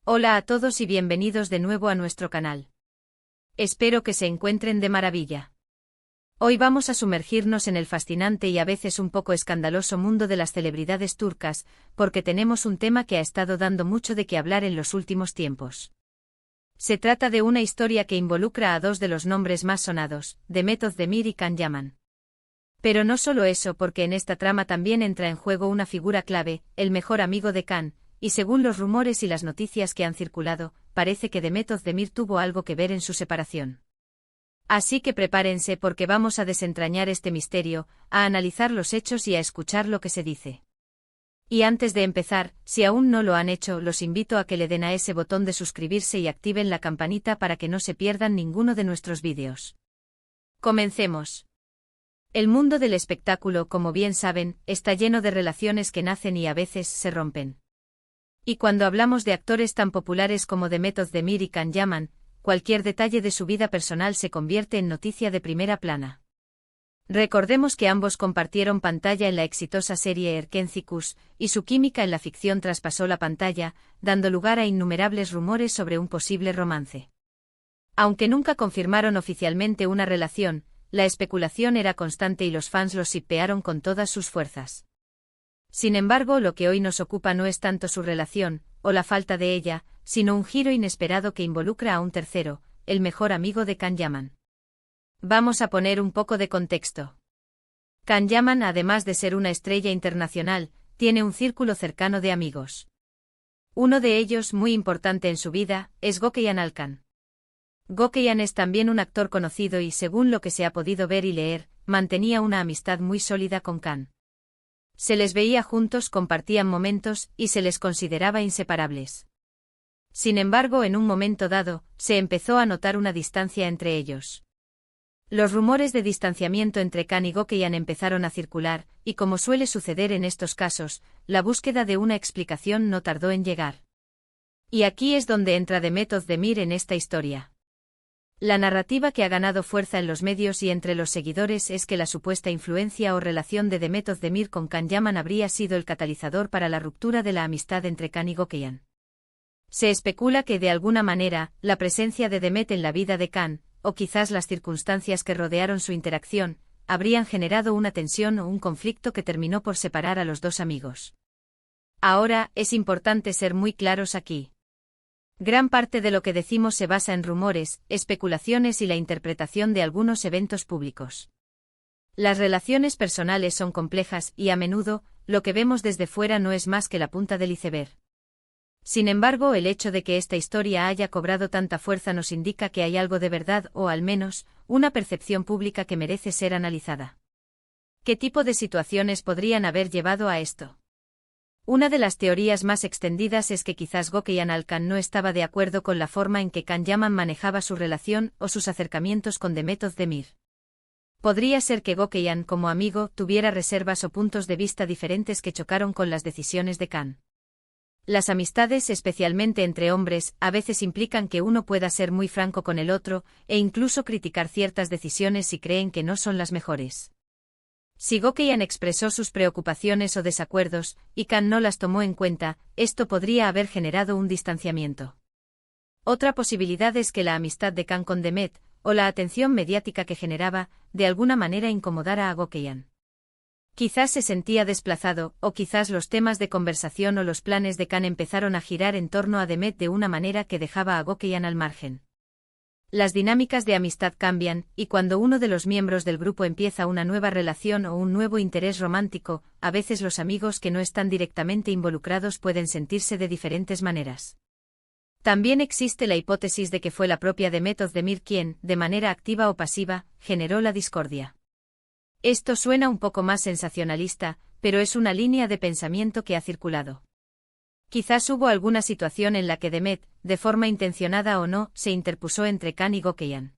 Hola a todos y bienvenidos de nuevo a nuestro canal. Espero que se encuentren de maravilla. Hoy vamos a sumergirnos en el fascinante y a veces un poco escandaloso mundo de las celebridades turcas, porque tenemos un tema que ha estado dando mucho de qué hablar en los últimos tiempos. Se trata de una historia que involucra a dos de los nombres más sonados, Demet Özdemir y Can Yaman. Pero no solo eso, porque en esta trama también entra en juego una figura clave, el mejor amigo de Can. Y según los rumores y las noticias que han circulado, parece que Demet Özdemir tuvo algo que ver en su separación. Así que prepárense porque vamos a desentrañar este misterio, a analizar los hechos y a escuchar lo que se dice. Y antes de empezar, si aún no lo han hecho, los invito a que le den a ese botón de suscribirse y activen la campanita para que no se pierdan ninguno de nuestros vídeos. Comencemos. El mundo del espectáculo, como bien saben, está lleno de relaciones que nacen y a veces se rompen. Y cuando hablamos de actores tan populares como Demet Özdemir y Can Yaman, cualquier detalle de su vida personal se convierte en noticia de primera plana. Recordemos que ambos compartieron pantalla en la exitosa serie Erkenci Kuş, y su química en la ficción traspasó la pantalla, dando lugar a innumerables rumores sobre un posible romance. Aunque nunca confirmaron oficialmente una relación, la especulación era constante y los fans los shippearon con todas sus fuerzas. Sin embargo, lo que hoy nos ocupa no es tanto su relación, o la falta de ella, sino un giro inesperado que involucra a un tercero, el mejor amigo de Can Yaman. Vamos a poner un poco de contexto. Can Yaman, además de ser una estrella internacional, tiene un círculo cercano de amigos. Uno de ellos, muy importante en su vida, es Gökhan Alkan. Gökhan es también un actor conocido y, según lo que se ha podido ver y leer, mantenía una amistad muy sólida con Can. Se les veía juntos, compartían momentos, y se les consideraba inseparables. Sin embargo, en un momento dado, se empezó a notar una distancia entre ellos. Los rumores de distanciamiento entre Can y Gökhan empezaron a circular, y como suele suceder en estos casos, la búsqueda de una explicación no tardó en llegar. Y aquí es donde entra Demet Özdemir en esta historia. La narrativa que ha ganado fuerza en los medios y entre los seguidores es que la supuesta influencia o relación de Demet Özdemir con Can Yaman habría sido el catalizador para la ruptura de la amistad entre Can y Gökhan. Se especula que de alguna manera, la presencia de Demet en la vida de Can, o quizás las circunstancias que rodearon su interacción, habrían generado una tensión o un conflicto que terminó por separar a los dos amigos. Ahora, es importante ser muy claros aquí. Gran parte de lo que decimos se basa en rumores, especulaciones y la interpretación de algunos eventos públicos. Las relaciones personales son complejas y, a menudo, lo que vemos desde fuera no es más que la punta del iceberg. Sin embargo, el hecho de que esta historia haya cobrado tanta fuerza nos indica que hay algo de verdad o, al menos, una percepción pública que merece ser analizada. ¿Qué tipo de situaciones podrían haber llevado a esto? Una de las teorías más extendidas es que quizás Gökhan Alkan no estaba de acuerdo con la forma en que Can Yaman manejaba su relación o sus acercamientos con Demet Özdemir. Podría ser que Gökhan, como amigo, tuviera reservas o puntos de vista diferentes que chocaron con las decisiones de Can. Las amistades, especialmente entre hombres, a veces implican que uno pueda ser muy franco con el otro, e incluso criticar ciertas decisiones si creen que no son las mejores. Si Gökhan expresó sus preocupaciones o desacuerdos, y Can no las tomó en cuenta, esto podría haber generado un distanciamiento. Otra posibilidad es que la amistad de Can con Demet, o la atención mediática que generaba, de alguna manera incomodara a Gökhan. Quizás se sentía desplazado, o quizás los temas de conversación o los planes de Can empezaron a girar en torno a Demet de una manera que dejaba a Gökhan al margen. Las dinámicas de amistad cambian, y cuando uno de los miembros del grupo empieza una nueva relación o un nuevo interés romántico, a veces los amigos que no están directamente involucrados pueden sentirse de diferentes maneras. También existe la hipótesis de que fue la propia Demet Özdemir quien, de manera activa o pasiva, generó la discordia. Esto suena un poco más sensacionalista, pero es una línea de pensamiento que ha circulado. Quizás hubo alguna situación en la que Demet, de forma intencionada o no, se interpuso entre Can y Gökhan.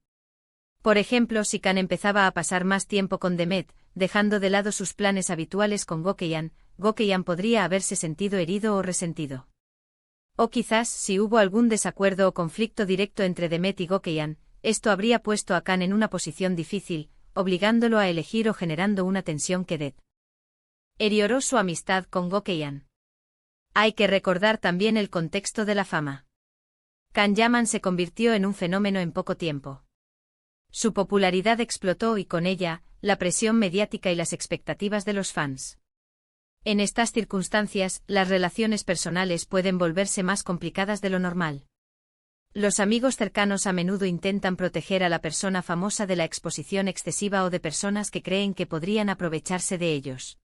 Por ejemplo, si Can empezaba a pasar más tiempo con Demet, dejando de lado sus planes habituales con Gökhan, Gökhan podría haberse sentido herido o resentido. O quizás, si hubo algún desacuerdo o conflicto directo entre Demet y Gökhan, esto habría puesto a Can en una posición difícil, obligándolo a elegir o generando una tensión que deterioró su amistad con Gökhan. Hay que recordar también el contexto de la fama. Can Yaman se convirtió en un fenómeno en poco tiempo. Su popularidad explotó y con ella, la presión mediática y las expectativas de los fans. En estas circunstancias, las relaciones personales pueden volverse más complicadas de lo normal. Los amigos cercanos a menudo intentan proteger a la persona famosa de la exposición excesiva o de personas que creen que podrían aprovecharse de ellos.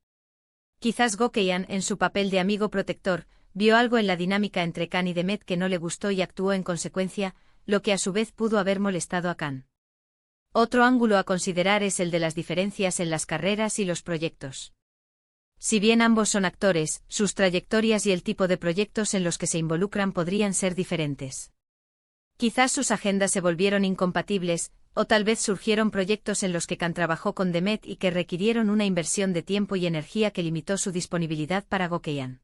Quizás Gokeyhan, en su papel de amigo protector, vio algo en la dinámica entre Can y Demet que no le gustó y actuó en consecuencia, lo que a su vez pudo haber molestado a Can. Otro ángulo a considerar es el de las diferencias en las carreras y los proyectos. Si bien ambos son actores, sus trayectorias y el tipo de proyectos en los que se involucran podrían ser diferentes. Quizás sus agendas se volvieron incompatibles, o tal vez surgieron proyectos en los que Can trabajó con Demet y que requirieron una inversión de tiempo y energía que limitó su disponibilidad para Gokeyhan.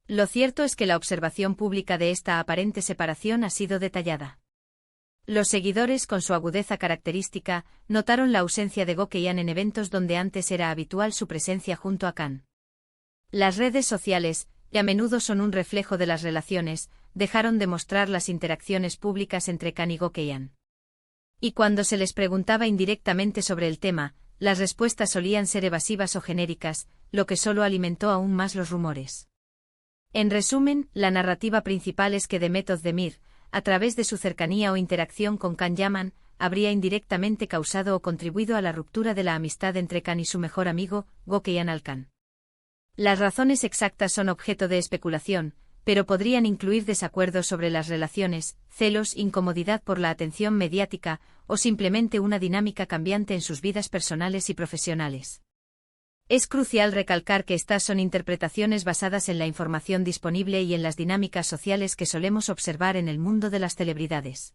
Lo cierto es que la observación pública de esta aparente separación ha sido detallada. Los seguidores, con su agudeza característica, notaron la ausencia de Gokeyhan en eventos donde antes era habitual su presencia junto a Can. Las redes sociales, que a menudo son un reflejo de las relaciones, dejaron de mostrar las interacciones públicas entre Can y Gokeyhan. Y cuando se les preguntaba indirectamente sobre el tema, las respuestas solían ser evasivas o genéricas, lo que solo alimentó aún más los rumores. En resumen, la narrativa principal es que Demet Özdemir, a través de su cercanía o interacción con Can Yaman, habría indirectamente causado o contribuido a la ruptura de la amistad entre Can y su mejor amigo, Gokeyhan Alkan. Las razones exactas son objeto de especulación, pero podrían incluir desacuerdos sobre las relaciones, celos, incomodidad por la atención mediática, o simplemente una dinámica cambiante en sus vidas personales y profesionales. Es crucial recalcar que estas son interpretaciones basadas en la información disponible y en las dinámicas sociales que solemos observar en el mundo de las celebridades.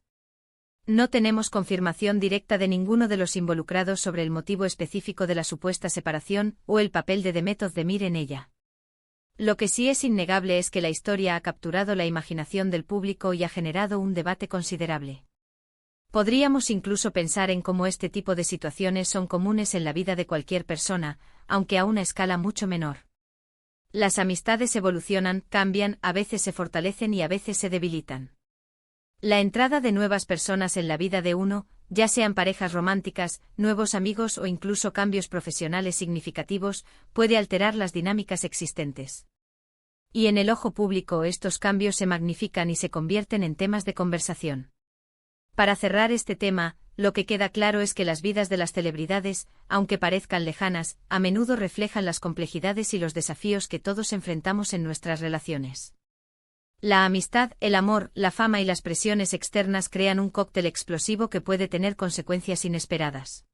No tenemos confirmación directa de ninguno de los involucrados sobre el motivo específico de la supuesta separación o el papel de Demet Özdemir en ella. Lo que sí es innegable es que la historia ha capturado la imaginación del público y ha generado un debate considerable. Podríamos incluso pensar en cómo este tipo de situaciones son comunes en la vida de cualquier persona, aunque a una escala mucho menor. Las amistades evolucionan, cambian, a veces se fortalecen y a veces se debilitan. La entrada de nuevas personas en la vida de uno, ya sean parejas románticas, nuevos amigos o incluso cambios profesionales significativos, puede alterar las dinámicas existentes. Y en el ojo público estos cambios se magnifican y se convierten en temas de conversación. Para cerrar este tema, lo que queda claro es que las vidas de las celebridades, aunque parezcan lejanas, a menudo reflejan las complejidades y los desafíos que todos enfrentamos en nuestras relaciones. La amistad, el amor, la fama y las presiones externas crean un cóctel explosivo que puede tener consecuencias inesperadas.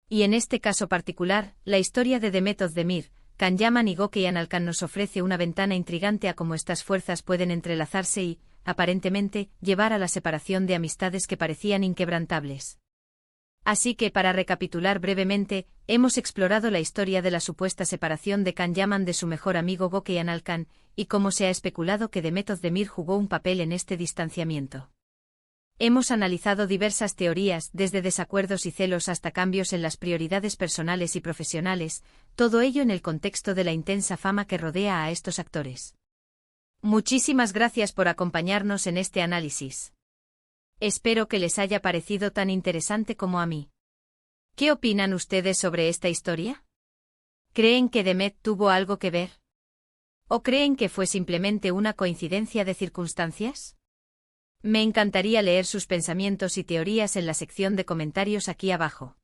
Y en este caso particular, la historia de Demet Özdemir, Can Yaman y Gokeyhan Alkan nos ofrece una ventana intrigante a cómo estas fuerzas pueden entrelazarse y, aparentemente, llevar a la separación de amistades que parecían inquebrantables. Así que, para recapitular brevemente, hemos explorado la historia de la supuesta separación de Can Yaman de su mejor amigo Gokeyhan Alkan, y cómo se ha especulado que Demet Özdemir jugó un papel en este distanciamiento. Hemos analizado diversas teorías, desde desacuerdos y celos hasta cambios en las prioridades personales y profesionales, todo ello en el contexto de la intensa fama que rodea a estos actores. Muchísimas gracias por acompañarnos en este análisis. Espero que les haya parecido tan interesante como a mí. ¿Qué opinan ustedes sobre esta historia? ¿Creen que Demet tuvo algo que ver? ¿O creen que fue simplemente una coincidencia de circunstancias? Me encantaría leer sus pensamientos y teorías en la sección de comentarios aquí abajo.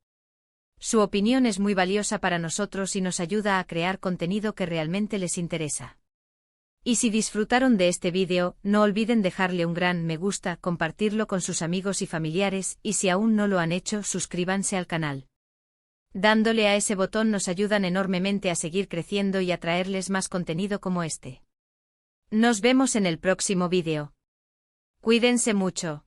Su opinión es muy valiosa para nosotros y nos ayuda a crear contenido que realmente les interesa. Y si disfrutaron de este vídeo, no olviden dejarle un gran me gusta, compartirlo con sus amigos y familiares, y si aún no lo han hecho, suscríbanse al canal. Dándole a ese botón nos ayudan enormemente a seguir creciendo y a traerles más contenido como este. Nos vemos en el próximo vídeo. Cuídense mucho.